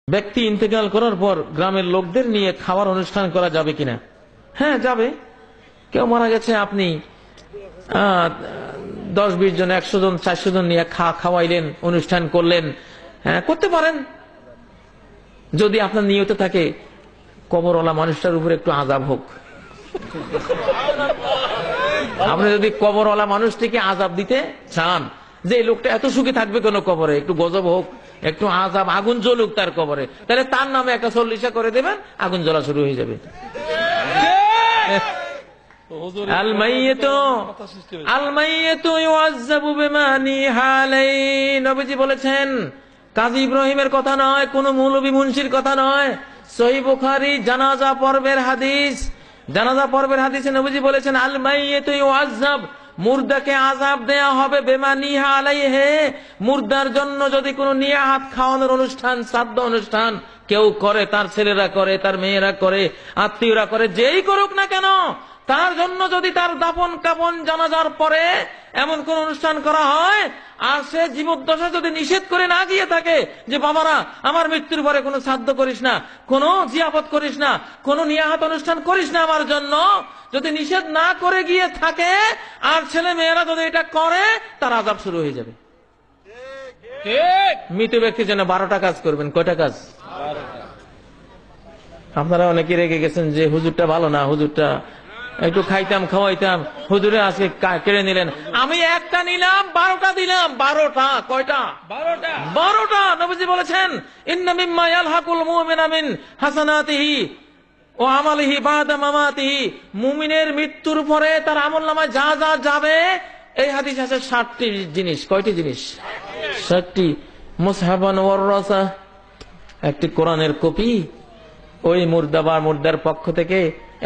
ব্যক্তি ইন্তেকাল করার পর গ্রামের লোকদের নিয়ে খাওয়ার অনুষ্ঠান করা যাবে কিনা? হ্যাঁ, যাবে। কেউ মারা গেছে, আপনি 10-20 জন, 100 জন, 400 জন নিয়ে খাওয়াইলেন, অনুষ্ঠান করলেন, হ্যাঁ করতে পারেন। যদি আপনার নিয়ত থাকে কবরওয়ালা মানুষটার উপরে একটু আযাব হোক, আপনি যদি কবরওয়ালা মানুষটিকে আযাব দিতে চান যে এই লোকটা এত সুখে থাকবে কেন কবরে, একটু গজব হোক, একটু আযাব, আগুন জ্বলুক তার কবরে, তাহলে তার নামে একটা 40 করে দেবেন, আগুন জ্বলা শুরু হয়ে যাবে। আল মাইয়িতু ইউআযাবু বিমা নিহা আলাইহি, নবীজি বলেছেন। কাজী ইব্রাহিমের কথা নয়, কোন মৌলভী মুন্সির কথা নয়, সহিহ বুখারী জানাজা পর্বের হাদিস। জানাজা পর্বের হাদিসে নবীজি বলেছেন আল মাইয়িতু ইউআযাব, মুর্দাকে আযাব দেয়া হবে বিমা নিহা আলাইহি, মুর্দার জন্য যদি কোনো নিয়াহাত খাওয়ানোর অনুষ্ঠান, শ্রাদ্ধ অনুষ্ঠান কেউ করে, তার ছেলেরা করে, তার মেয়েরা করে, আত্মীয়রা করে, যেই করুক না কেন, তার জন্য যদি তার দাফন কাফন জানাজার পরে এমন কোন অনুষ্ঠান করা হয়, আর সে জীবদ্দশা যদি নিষেধ করে না গিয়ে থাকে যে বাবারা আমার মৃত্যুর পরে কোনো শ্রাদ্ধ করিস না, কোনো জিয়াফত করিস না, কোনো নিয়াহাত অনুষ্ঠান করিস না আমার জন্য, যদি নিষেধ না করে গিয়ে থাকে আর ছেলে মেয়েরা যদি এটা করে, তার আযাব শুরু হয়ে যাবে। মৃত ব্যক্তির জন্য 12টা কাজ করবেন। কয়টা কাজ? আপনারা অনেকে রেগে গেছেন যে হুজুরটা ভালো না, হুজুরটা একটু খাইতাম খাওয়াইতাম, হুজুরে আজকে কেড়ে নিলেন। আমি একটা নিলাম, 12টা দিলাম। 12টা? কয়টা? 12টা। নবীজি বলেছেন ইন্না মিম্মা ইয়ালহাকুল মুমিনা মিন হাসানাতিহি ও আমালিহি বাদা মামাতিহি, মুমিনের মৃত্যুর পরে তার আমলনামায় যা যা যাবে, এই হাদিস আছে 60টি জিনিস। কয়টি জিনিস? 60টি। মুসহাবান ওয়াররাসা, একটি কোরআনের কপি ওই মুর্দা বা মুর্দার পক্ষ থেকে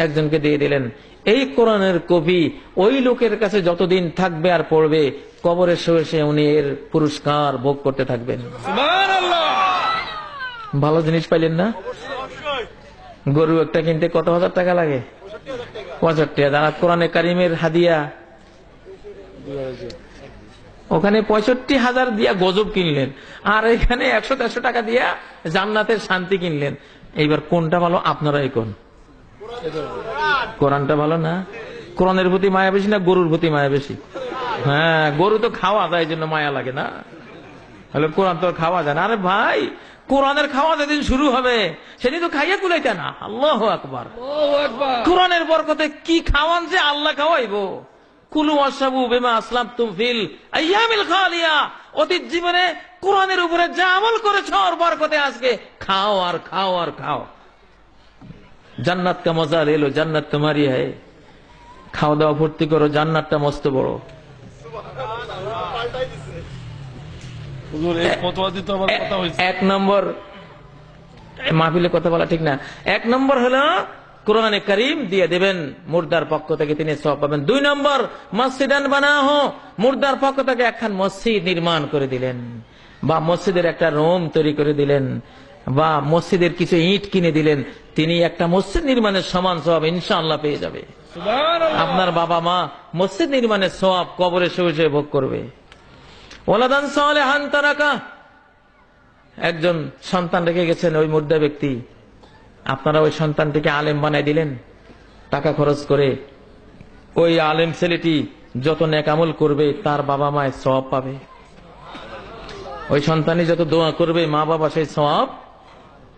একজনকে দিয়ে দিলেন। এই কোরআনের কপি ওই লোকের কাছে যতদিন থাকবে আর পড়বে, কবরে শুয়ে উনি এর পুরস্কার ভোগ করতে থাকবেন। ভালো জিনিস পাইলেন না? গরু একটা কিনতে কত হাজার টাকা লাগে? 65,000। আর কোরআনে কারিমের হাদিয়া ওখানে 65,000 দিয়া গজব কিনলেন, আর এখানে 100-150 টাকা দিয়া জান্নাতের শান্তি কিনলেন। এইবার কোনটা ভালো? আপনারাই কোন? কোরআনটা ভালো না? কোরআনের প্রতি মায়া বেশি না গরুর প্রতি মায়া বেশি? হ্যাঁ, গরু তো খাওয়া যায়, এই জন্য মায়া লাগে না, হলে কোরআন তো খাওয়া যায় না। আরে ভাই, কোরআনের খাওয়া যেদিন শুরু হবে সেদিন তো খাইয়া কুলাইতে না। আল্লাহু আকবার। কোরআনের বরকতে কি খাওয়ান যে আল্লাহ খাওয়াইবো। কুলু ওয়াশরাবু বিমা আসলামতুম ফিল আইয়ামিল খালিয়া, অতীত জীবনে কোরআনের উপরে যা আমল করেছো ওর বরকতে আজকে খাও আর খাও আর খাও। জান্নাত কা মজা লে লো, জান্নাত তোমারই হ্যায়। খাওয়া দাওয়া ভর্তি করো, জান্নাতটা মস্ত বড়। এক নম্বর, মাহফিলে কথা বলা ঠিক না। 1 নম্বর হলো কোরআনে কারীম দিয়ে দেবেন, মুর্দার পক্ষ থেকে তিনি সওয়াব পাবেন। 2 নম্বর, মসজিদান বানাহু, মুর্দার পক্ষ থেকে একখান মসজিদ নির্মাণ করে দিলেন, বা মসজিদের একটা রুম তৈরি করে দিলেন, বা মসজিদের কিছু ইট কিনে দিলেন, তিনি একটা মসজিদ নির্মাণের সমান সওয়াব ইনশাআল্লাহ পেয়ে যাবে। আপনার বাবা মা মসজিদ নির্মাণের সওয়াব কবরে শুয়ে ভোগ করবে। ওয়ালাদান সালিহান তারাকা, একজন সন্তান রেখে গেছেন ওই মুর্দা ব্যক্তি, আপনারা ওই সন্তানটিকে আলেম বানাই দিলেন টাকা খরচ করে। ওই আলেম ছেলেটি যত নেক আমল করবে তার বাবা মায়ের সওয়াব পাবে। ওই সন্তানই যত দোয়া করবে মা বাবা সেই সওয়াব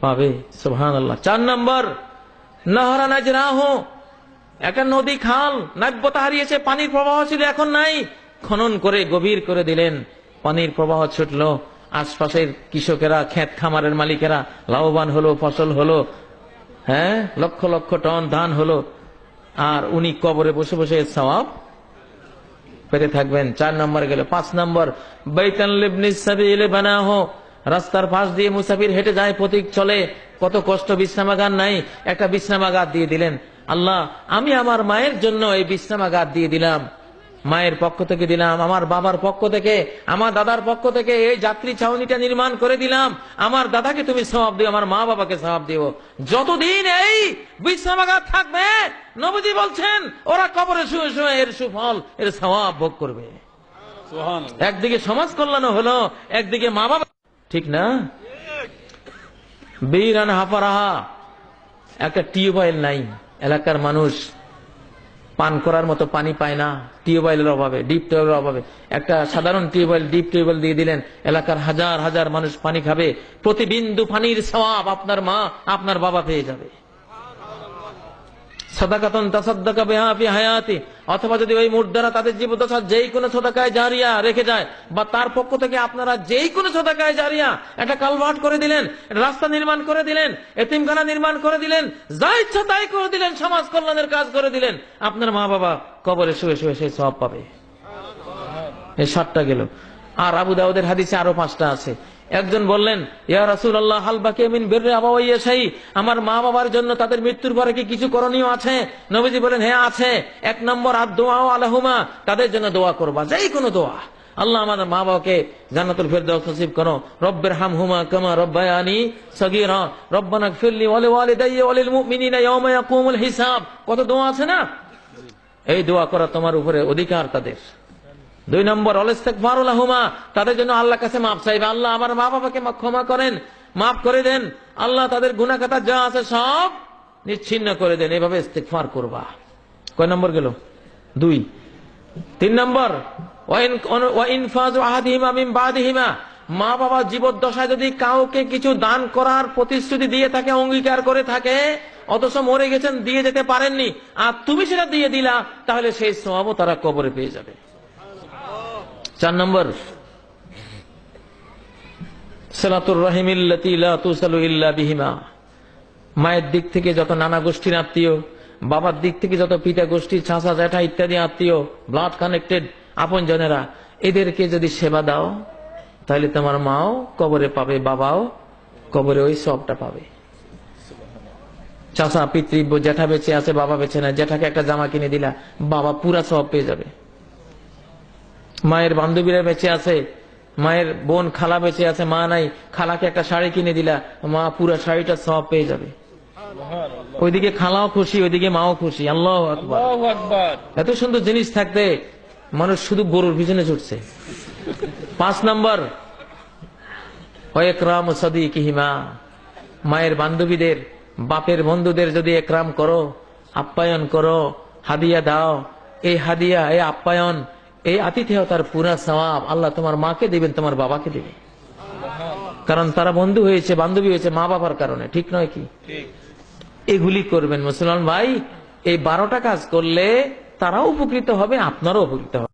পাবে। সুবহানাল্লাহ। 4 নম্বর, নাহরা নাজরাহু, একটা নদী খাল নাব্যতা হারিয়েছে, পানির প্রবাহ ছিল এখন নাই, খনন করে গভীর করে দিলেন, পানির প্রবাহ ছুটলো, আশপাশের কৃষকেরা, ক্ষেত খামারের মালিকেরা লাভবান হলো, ফসল হলো, হ্যাঁ লক্ষ লক্ষ টন ধান হলো, আর উনি কবরে বসে বসে সওয়াব পেতে থাকবেন। 4 নম্বর গেল। 5 নম্বর, বাইতান লিবনিস সাবিল বানাহু, রাস্তার পাশ দিয়ে মুসাফির হেঁটে যায়, পথিক চলে, কত কষ্ট, বিশ্রামাগার নাই, একটা বিশ্রামাগার দিয়ে দিলেন। আল্লাহ, আমি আমার মায়ের জন্য এই বিশ্রামাগার দিয়ে দিলাম, মায়ের পক্ষ থেকে দিলাম, আমার বাবার পক্ষ থেকে, আমার দাদার পক্ষ থেকে এই যাত্রী ছাউনিটা নির্মাণ করে দিলাম। আমার দাদাকে তুমি সওয়াব দিও, আমার মা বাবাকে সওয়াব দিও। যতদিন এই বিশ্রামাগার থাকবে, নবীজি বলছেন ওরা কবরে শুয়ে শুয়ে এর সুফল, এর সওয়াব ভোগ করবে। একদিকে সমাজ কল্যাণ হলো, একদিকে মা বাবা, ঠিক না? বীরান হাফারাহা, একটা টিউবওয়েল নাই, এলাকার মানুষ পান করার মতো পানি পায় না টিউবওয়েলের অভাবে, ডিপ টিউবওয়েলের অভাবে। একটা সাধারণ টিউবওয়েল, ডিপ টিউবওয়েল দিয়ে দিলেন, এলাকার হাজার হাজার মানুষ পানি খাবে, প্রতি বিন্দু পানির সওয়াব আপনার মা আপনার বাবা পেয়ে যাবে। সাদাকাতুন তাসাদ্দাকা বিহা ফি হায়াতি, অথবা যদি ওই মুর্দারা তাদের জীবদ্দশা যেই কোনো সাদাকায়ে জারিয়া রেখে যায়, বা তার পক্ষ থেকে আপনারা যেই কোনো সাদাকায়ে জারিয়া, একটা কালভার্ট করে দিলেন, রাস্তা নির্মাণ করে দিলেন, এতিমখানা নির্মাণ করে দিলেন, যা ইচ্ছা তাই করে দিলেন, সমাজ কল্যাণের কাজ করে দিলেন, আপনার মা বাবা কবরে শুয়ে শুয়ে সেই সওয়াব পাবে। এই 7টা গেল। আর আবু দাউদের হাদিসে আরো 5টা আছে। একজন বললেন, ইয়া রাসূলুল্লাহ, হাল বাকি মিন বিররি আবাওয়াইয়া শাই, আমার মা বাবার জন্য তাদের মৃত্যুর পরে কি কিছু করণীয় আছে? নবীজি বলেন, হ্যাঁ আছে। 1 নম্বর আদ-দুআ আলাহুমা, তাদের জন্য দোয়া করবা, যেই কোনো দোয়া। আল্লাহ আমাদের মা বাবাকে জান্নাতুল ফেরদাউস নসিব করো। রব্বির হামহুমা কামা রব্বায়ানি সগীরা, রব্বানা গফিরলি ওয়া লিওয়ালিদাইয়া ওয়া লিল মুমিনিনা ইয়াওমা ইয়াকুমুল হিসাব। কত দোয়া আছে না? এই দোয়া করা তোমার উপরে অধিকার তাদের। 2 নম্বর ইস্তিগফারু লাহুমা, তাদের জন্য আল্লাহর কাছে মাপ চাইবে, আল্লাহ আমার মা বাবাকে ক্ষমা করেন, মাফ করে দেন, আল্লাহ তাদের গুনাহ খাতা যা আছে সব নিচ্ছিন্ন করে দেন। এভাবে ইস্তিগফার করবা। কয় নম্বর গেল? 2। 3 নম্বর ওয়া ইনফাজু আহাদিহিমা মিন বাদিহিমা, মা বাবা জীবদ্দশায় যদি কাউকে কিছু দান করার প্রতিশ্রুতি দিয়ে থাকে, অঙ্গীকার করে থাকে, অথচ মরে গেছেন, দিয়ে যেতে পারেননি, আর তুমি সেটা দিয়ে দিলা, তাহলে সেই সওয়াবও তারা কবরে পেয়ে যাবে। 4 নম্বর সিলাতুর রাহিমিল্লাতী লা তুসালু ইল্লা বিহিমা, মায়ের দিক থেকে যত নানা গোষ্ঠীর আত্মীয়, বাবার দিক থেকে যত পিতা গোষ্ঠী, চাচা জ্যাঠা ইত্যাদি আত্মীয়, ব্লাড কানেক্টেড আপন জনেরা, এদেরকে যদি সেবা দাও, তাহলে তোমার মাও কবরে পাবে, বাবাও কবরে ওই সবটা পাবে। চাচা পিতৃ জ্যাঠা বেঁচে আছে, বাবা বেঁচে না, জ্যাঠাকে একটা জামা কিনে দিলা, বাবা পুরা সব পেয়ে যাবে। মায়ের বান্ধবীরা বেঁচে আছে, মায়ের বোন খালা বেঁচে আছে, মা নাই, খালাকে একটা শাড়ি কিনে দিলা, মা পুরা শাড়িটা সব পেয়ে যাবে। ওইদিকে খালাও খুশি, ওইদিকে মাও খুশি। আল্লাহু আকবার। এত সুন্দর জিনিস থাকতে মানুষ শুধু গরুর পিছনে ছুটছে। 5 নম্বর ওয়া ইকরামু সাদিকিহিমা, মায়ের বান্ধবীদের, বাপের বন্ধুদের যদি একরাম করো, আপ্যায়ন করো, হাদিয়া দাও, এই হাদিয়া, এই আপ্যায়ন, এই আতিথেয়তার পুরা সওয়াব আল্লাহ তোমার মাকে দিবেন, তোমার বাবাকে দিবেন। কারণ তারা বন্ধু হয়েছে, বান্ধবী হয়েছে মা বাবার কারণে, ঠিক নয় কি? এগুলি করবেন মুসলমান ভাই। এই 12টা কাজ করলে তারাও উপকৃত হবে, আপনারাও উপকৃত হবে।